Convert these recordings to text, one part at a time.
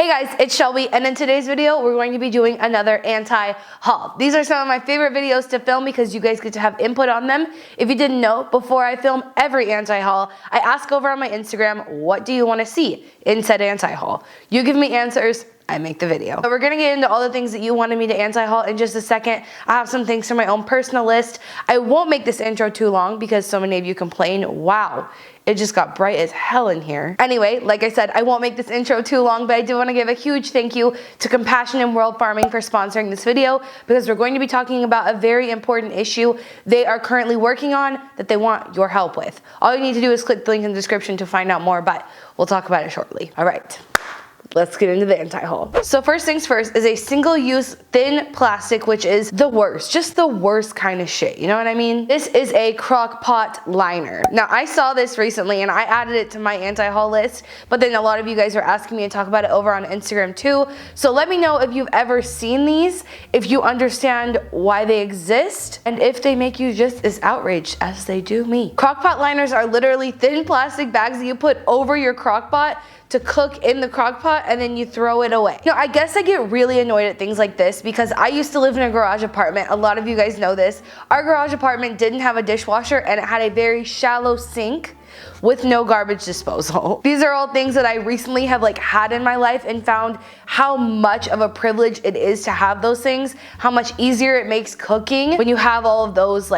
Hey guys, it's Shelby, and in today's video, we're going to be doing another anti-haul. These are some of my favorite videos to film because you guys get to have input on them. If you didn't know, before I film every anti-haul, I ask over on my Instagram, what do you want to see in said anti-haul? You give me answers, I make the video. But we're gonna get into all the things that you wanted me to anti-haul in just a second. I have some things from my own personal list. I won't make this intro too long because so many of you complain, wow, it just got bright as hell in here. Anyway, like I said, I won't make this intro too long, but I do want to give a huge thank you to Compassion in World Farming for sponsoring this video because we're going to be talking about a very important issue they are currently working on that they want your help with. All you need to do is click the link in the description to find out more, but we'll talk about it shortly. All right. Let's get into the anti-haul. So first things first is a single-use thin plastic, which is the worst, just the worst kind of shit, you know what I mean? This is a crock pot liner. Now I saw this recently and I added it to my anti-haul list, but then a lot of you guys are asking me to talk about it over on Instagram too. So let me know if you've ever seen these, if you understand why they exist, and if they make you just as outraged as they do me. Crock pot liners are literally thin plastic bags that you put over your crock pot to cook in the crock pot and then you throw it away. Now, I guess I get really annoyed at things like this because I used to live in a garage apartment. A lot of you guys know this. Our garage apartment didn't have a dishwasher and it had a very shallow sink with no garbage disposal. These are all things that I recently have had in my life and found how much of a privilege it is to have those things, how much easier it makes cooking when you have all of those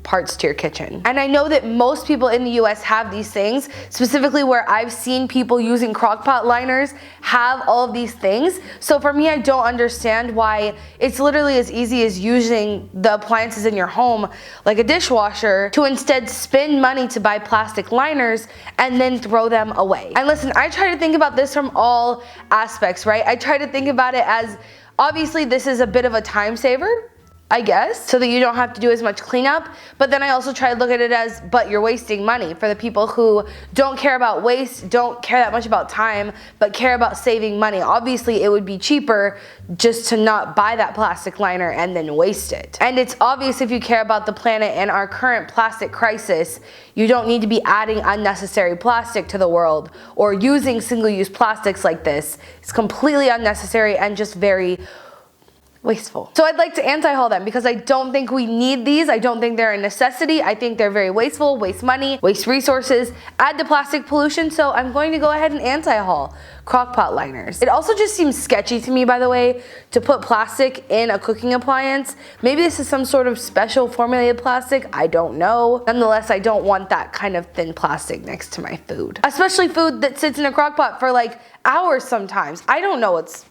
parts to your kitchen. And I know that most people in the US have these things, specifically where I've seen people using crock pot liners have all of these things. So for me, I don't understand why it's literally as easy as using the appliances in your home, like a dishwasher, to instead spend money to buy plastic liners and then throw them away. And listen, I try to think about this from all aspects, right? I try to think about it as, obviously this is a bit of a time saver, I guess, so that you don't have to do as much cleanup. But then I also try to look at it as, but you're wasting money for the people who don't care about waste, don't care that much about time, but care about saving money. Obviously, it would be cheaper just to not buy that plastic liner and then waste it. And it's obvious if you care about the planet and our current plastic crisis, you don't need to be adding unnecessary plastic to the world or using single-use plastics like this. It's completely unnecessary and just very wasteful. So I'd like to anti-haul them because I don't think we need these. I don't think they're a necessity. I think they're very wasteful, waste money, waste resources, add to plastic pollution. So I'm going to go ahead and anti-haul crockpot liners. It also just seems sketchy to me, by the way, to put plastic in a cooking appliance. Maybe this is some sort of special formulated plastic. I don't know. Nonetheless, I don't want that kind of thin plastic next to my food, especially food that sits in a crockpot for hours sometimes. I don't know what's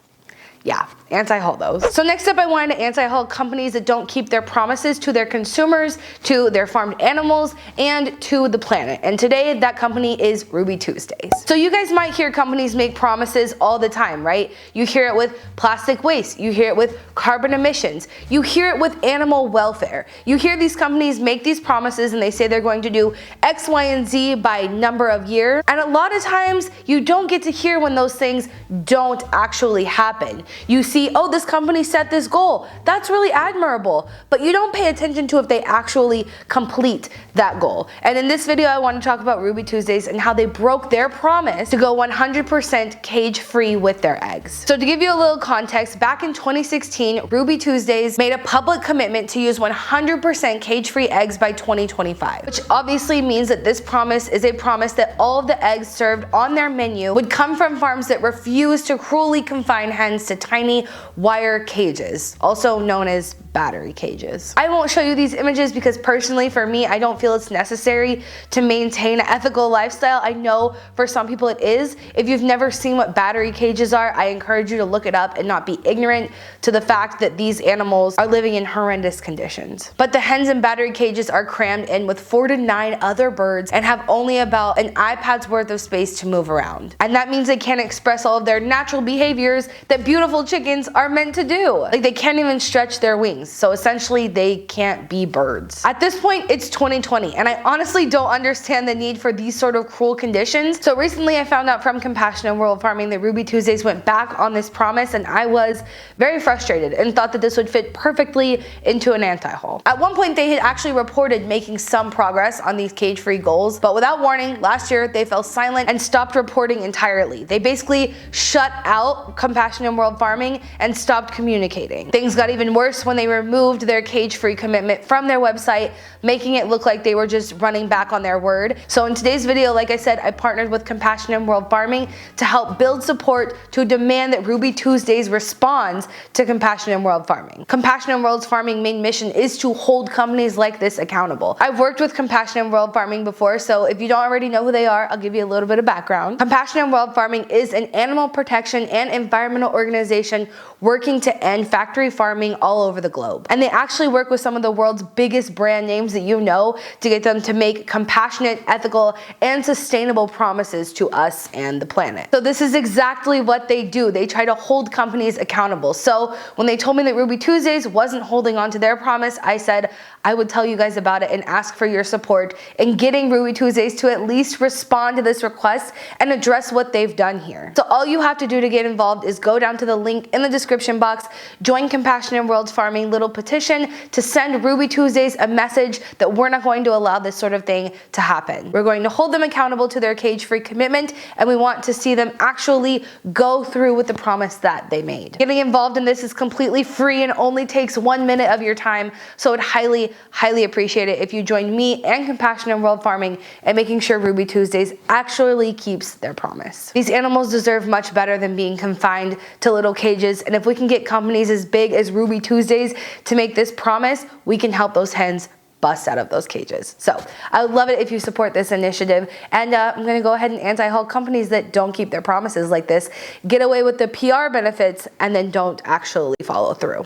anti-haul those. So next up, I wanted to anti-haul companies that don't keep their promises to their consumers, to their farmed animals, and to the planet. And today, that company is Ruby Tuesdays. So you guys might hear companies make promises all the time, right? You hear it with plastic waste. You hear it with carbon emissions. You hear it with animal welfare. You hear these companies make these promises and they say they're going to do X, Y, and Z by number of years. And a lot of times, you don't get to hear when those things don't actually happen. You see, oh, this company set this goal. That's really admirable. But you don't pay attention to if they actually complete that goal. And in this video, I want to talk about Ruby Tuesdays and how they broke their promise to go 100% cage-free with their eggs. So to give you a little context, back in 2016, Ruby Tuesdays made a public commitment to use 100% cage-free eggs by 2025, which obviously means that this promise is a promise that all of the eggs served on their menu would come from farms that refuse to cruelly confine hens to tiny wire cages, also known as battery cages. I won't show you these images because personally for me, I don't feel it's necessary to maintain an ethical lifestyle. I know for some people it is. If you've never seen what battery cages are, I encourage you to look it up and not be ignorant to the fact that these animals are living in horrendous conditions. But the hens in battery cages are crammed in with 4 to 9 other birds and have only about an iPad's worth of space to move around. And that means they can't express all of their natural behaviors that beautiful chickens are meant to do. They can't even stretch their wings. wings. So essentially they can't be birds. At this point, it's 2020, and I honestly don't understand the need for these sort of cruel conditions. So recently I found out from Compassion and World Farming that Ruby Tuesdays went back on this promise, and I was very frustrated and thought that this would fit perfectly into an anti-haul. At one point they had actually reported making some progress on these cage-free goals, but without warning, last year they fell silent and stopped reporting entirely. They basically shut out Compassion and World Farming and stopped communicating. Things got even worse when they removed their cage-free commitment from their website, making it look like they were just running back on their word. So in today's video, like I said, I partnered with Compassion and World Farming to help build support to demand that Ruby Tuesdays responds to Compassion and World Farming. Compassion and World Farming main mission is to hold companies like this accountable. I've worked with Compassion and World Farming before, so if you don't already know who they are, I'll give you a little bit of background. Compassion and World Farming is an animal protection and environmental organization working to end factory farming all over the globe. And they actually work with some of the world's biggest brand names that you know to get them to make compassionate, ethical, and sustainable promises to us and the planet. So this is exactly what they do. They try to hold companies accountable. So when they told me that Ruby Tuesdays wasn't holding on to their promise, I said I would tell you guys about it and ask for your support in getting Ruby Tuesdays to at least respond to this request and address what they've done here. So all you have to do to get involved is go down to the link in the description box, join Compassion and World Farming little petition to send Ruby Tuesdays a message that we're not going to allow this sort of thing to happen. We're going to hold them accountable to their cage-free commitment, and we want to see them actually go through with the promise that they made. Getting involved in this is completely free and only takes 1 minute of your time, so I'd highly appreciate it if you join me and Compassion and World Farming in making sure Ruby Tuesdays actually keeps their promise. These animals deserve much better than being confined to little cages, and if we can get companies as big as Ruby Tuesdays to make this promise, we can help those hens bust out of those cages. So I would love it if you support this initiative, and I'm going to go ahead and anti-haul companies that don't keep their promises like this, get away with the PR benefits, and then don't actually follow through.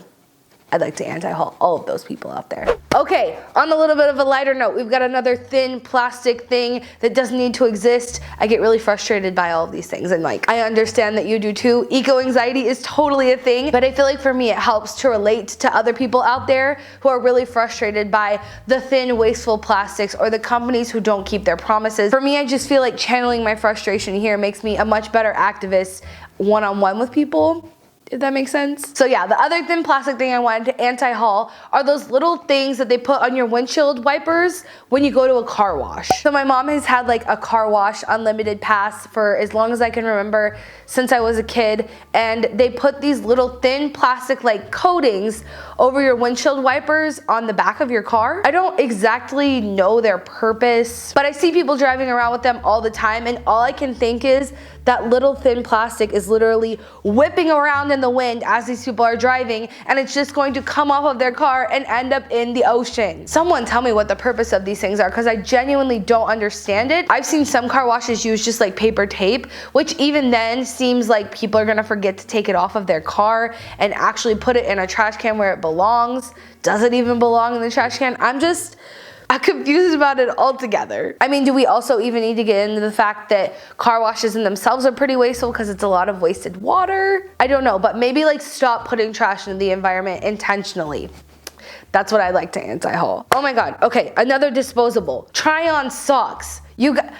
I'd like to anti-haul all of those people out there. Okay, on a little bit of a lighter note, we've got another thin plastic thing that doesn't need to exist. I get really frustrated by all of these things, and like, I understand that you do too. Eco-anxiety is totally a thing, but I feel like for me it helps to relate to other people out there who are really frustrated by the thin, wasteful plastics or the companies who don't keep their promises. For me, I just feel like channeling my frustration here makes me a much better activist one-on-one with people, if that makes sense. So yeah, the other thin plastic thing I wanted to anti-haul are those little things that they put on your windshield wipers when you go to a car wash. So my mom has had like a car wash unlimited pass for as long as I can remember, since I was a kid, and they put these little thin plastic like coatings over your windshield wipers on the back of your car. I don't exactly know their purpose, but I see people driving around with them all the time, and all I can think is that little thin plastic is literally whipping around in the wind as these people are driving, and it's just going to come off of their car and end up in the ocean. Someone tell me what the purpose of these things are, because I genuinely don't understand it. I've seen some car washes use just like paper tape, which even then seems like people are gonna forget to take it off of their car and actually put it in a trash can where it belongs. Does it even belong in the trash can? I'm confused about it altogether. I mean, do we also even need to get into the fact that car washes in themselves are pretty wasteful because it's a lot of wasted water? I don't know, but maybe like stop putting trash into the environment intentionally. That's what I like to anti-haul. Oh my god, okay, another disposable. Try-on socks. You got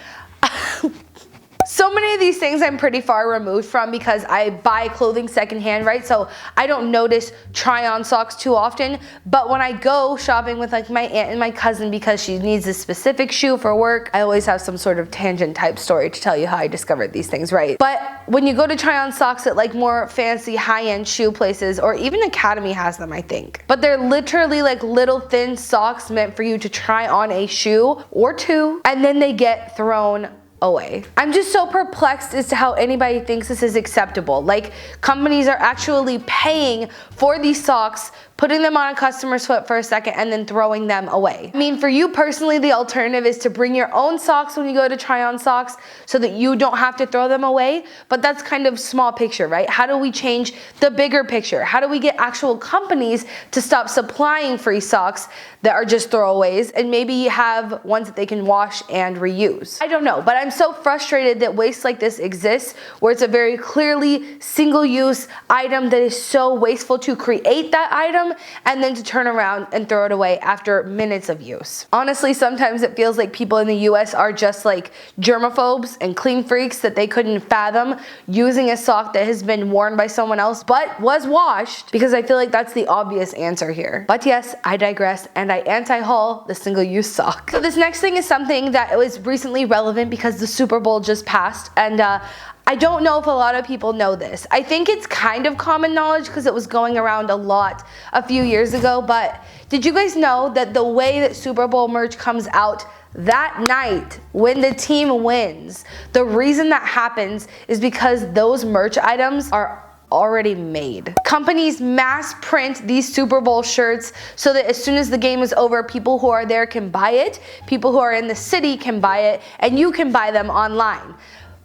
so many of these things I'm pretty far removed from because I buy clothing secondhand, right? So I don't notice try-on socks too often, but when I go shopping with like my aunt and my cousin because she needs a specific shoe for work, I always have some sort of tangent type story to tell you how I discovered these things, right? But when you go to try on socks at like more fancy high-end shoe places, or even Academy has them, I think, but they're literally like little thin socks meant for you to try on a shoe or two, and then they get thrown away. I'm just so perplexed as to how anybody thinks this is acceptable. Like, companies are actually paying for these socks, putting them on a customer's foot for a second, and then throwing them away. I mean, for you personally, the alternative is to bring your own socks when you go to try on socks so that you don't have to throw them away, but that's kind of small picture, right? How do we change the bigger picture? How do we get actual companies to stop supplying free socks that are just throwaways and maybe have ones that they can wash and reuse? I don't know, but I'm so frustrated that waste like this exists, where it's a very clearly single-use item that is so wasteful to create that item and then to turn around and throw it away after minutes of use. Honestly, sometimes it feels like people in the US are just like germaphobes and clean freaks that they couldn't fathom using a sock that has been worn by someone else but was washed, because I feel like that's the obvious answer here. But yes, I digress, and I anti-haul the single-use sock. So this next thing is something that was recently relevant because the Super Bowl just passed, and I don't know if a lot of people know this. I think it's kind of common knowledge because it was going around a lot a few years ago, but did you guys know that the way that Super Bowl merch comes out that night when the team wins, the reason that happens is because those merch items are already made. Companies mass print these Super Bowl shirts so that as soon as the game is over, people who are there can buy it, people who are in the city can buy it, and you can buy them online.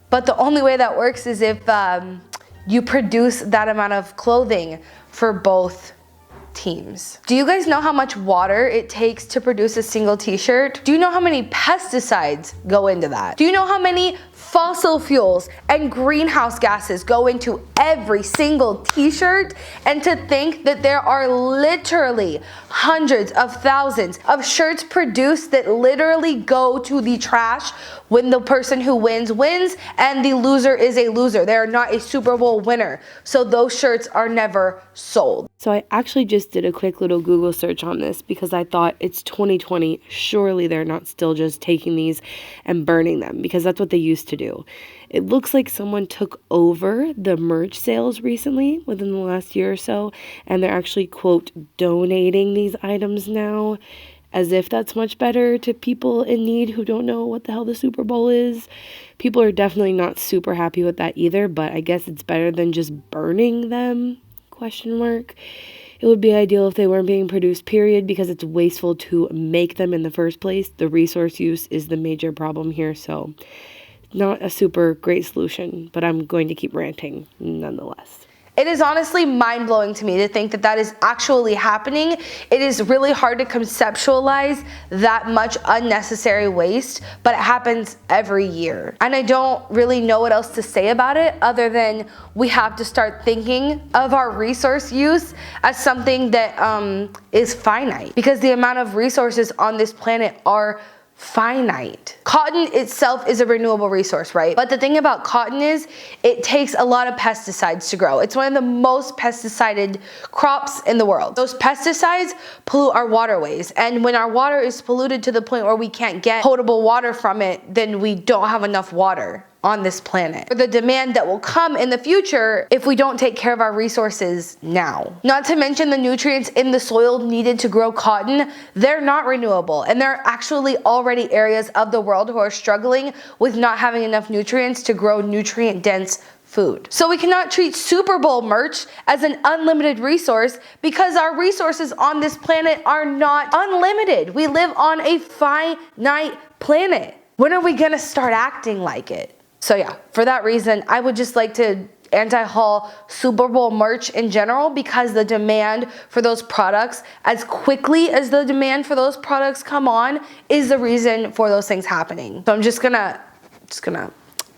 But the only way that works is if you produce that amount of clothing for both teams. Do you guys know how much water it takes to produce a single t-shirt? Do you know how many pesticides go into that? Do you know how many fossil fuels and greenhouse gases go into every single t-shirt? And to think that there are literally hundreds of thousands of shirts produced that literally go to the trash when the person who wins and the loser is a loser. They are not a Super Bowl winner. So those shirts are never sold. So I actually just did a quick little Google search on this because I thought it's 2020. Surely they're not still just taking these and burning them, because that's what they used to do. It looks like someone took over the merch sales recently within the last year or so, and they're actually, quote, donating these items now, as if that's much better to people in need who don't know what the hell the Super Bowl is. People are definitely not super happy with that either, but I guess it's better than just burning them, question mark. It would be ideal if they weren't being produced, period, because it's wasteful to make them in the first place. The resource use is the major problem here, so not a super great solution, but I'm going to keep ranting nonetheless. It is honestly mind-blowing to me to think that that is actually happening. It is really hard to conceptualize that much unnecessary waste, but it happens every year. And I don't really know what else to say about it other than we have to start thinking of our resource use as something that is finite, because the amount of resources on this planet are finite. Cotton itself is a renewable resource, right? But the thing about cotton is it takes a lot of pesticides to grow. It's one of the most pesticided crops in the world. Those pesticides pollute our waterways, and when our water is polluted to the point where we can't get potable water from it, then we don't have enough water on this planet for the demand that will come in the future if we don't take care of our resources now. Not to mention the nutrients in the soil needed to grow cotton, they're not renewable, and there are actually already areas of the world who are struggling with not having enough nutrients to grow nutrient-dense food. So we cannot treat Super Bowl merch as an unlimited resource, because our resources on this planet are not unlimited. We live on a finite planet. When are we gonna start acting like it? So yeah, for that reason, I would just like to anti-haul Super Bowl merch in general, because the demand for those products, as quickly as the demand for those products come on, is the reason for those things happening. So I'm just gonna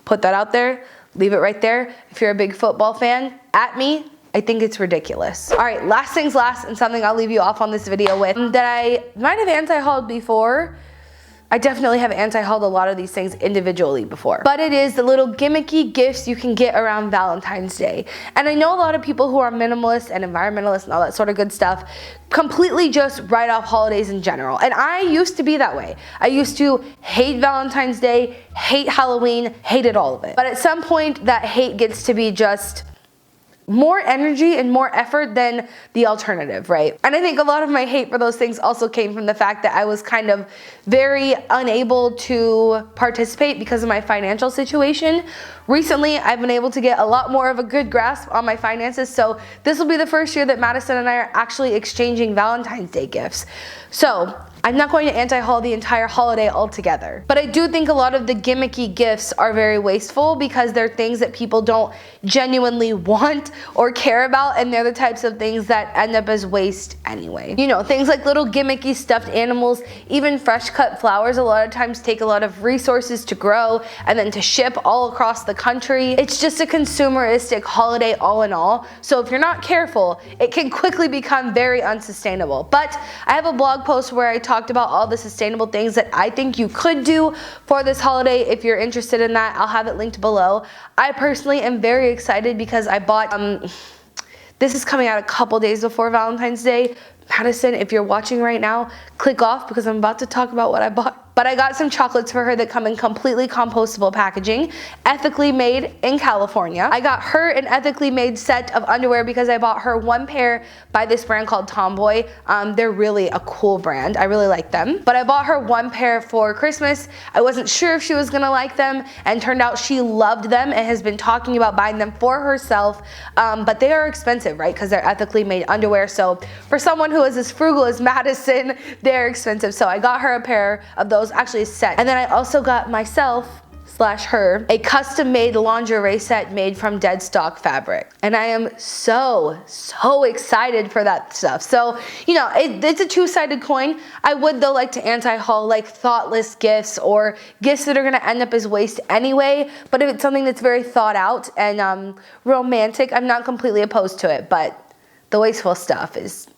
put that out there, leave it right there. If you're a big football fan, at me. I think it's ridiculous. All right, last things last, and something I'll leave you off on this video with that I might have anti-hauled before. I definitely have anti-hauled a lot of these things individually before. But it is the little gimmicky gifts you can get around Valentine's Day. And I know a lot of people who are minimalists and environmentalists and all that sort of good stuff completely just write off holidays in general. And I used to be that way. I used to hate Valentine's Day, hate Halloween, hated all of it. But at some point, that hate gets to be just more energy and more effort than the alternative, right? And I think a lot of my hate for those things also came from the fact that I was kind of very unable to participate because of my financial situation. Recently, I've been able to get a lot more of a good grasp on my finances, so this will be the first year that Madison and I are actually exchanging Valentine's Day gifts. So I'm not going to anti-haul the entire holiday altogether. But I do think a lot of the gimmicky gifts are very wasteful because they're things that people don't genuinely want or care about, and they're the types of things that end up as waste anyway. You know, things like little gimmicky stuffed animals, even fresh cut flowers a lot of times take a lot of resources to grow and then to ship all across the country. It's just a consumeristic holiday all in all. So if you're not careful, it can quickly become very unsustainable. But I have a blog post where I talked about all the sustainable things that I think you could do for this holiday. If you're interested in that, I'll have it linked below. I personally am very excited because I bought, this is coming out a couple days before Valentine's Day. Madison, if you're watching right now, click off because I'm about to talk about what I bought. But I got some chocolates for her that come in completely compostable packaging, ethically made in California. I got her an ethically made set of underwear because I bought her one pair by this brand called Tomboy. They're really a cool brand. I really like them. But I bought her one pair for Christmas. I wasn't sure if she was gonna like them, and turned out she loved them and has been talking about buying them for herself. But they are expensive, right? Because they're ethically made underwear. So for someone who is as frugal as Madison, they're expensive. So I got her a pair of those, actually a set. And then I also got myself / her a custom made lingerie set made from dead stock fabric. And I am so excited for that stuff. So, you know, it's a two-sided coin. I would though like to anti-haul like thoughtless gifts or gifts that are gonna end up as waste anyway. But if it's something that's very thought out and romantic, I'm not completely opposed to it. But the wasteful stuff is,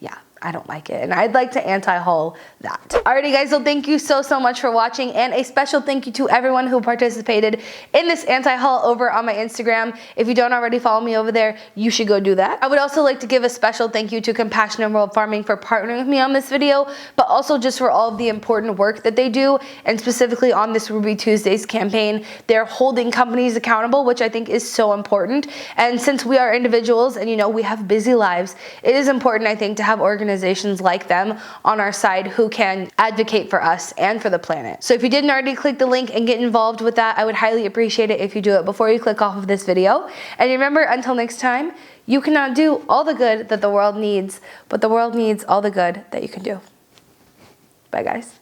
yeah, I don't like it, and I'd like to anti-haul that. Alrighty guys, so thank you so much for watching, and a special thank you to everyone who participated in this anti-haul over on my Instagram. If you don't already follow me over there, you should go do that. I would also like to give a special thank you to Compassionate World Farming for partnering with me on this video, but also just for all of the important work that they do, and specifically on this Ruby Tuesdays campaign. They're holding companies accountable, which I think is so important. And since we are individuals and, you know, we have busy lives, it is important, I think, to have organizations like them on our side who can advocate for us and for the planet. So if you didn't already click the link and get involved with that, I would highly appreciate it if you do it before you click off of this video. And remember, until next time, you cannot do all the good that the world needs, but the world needs all the good that you can do. Bye guys.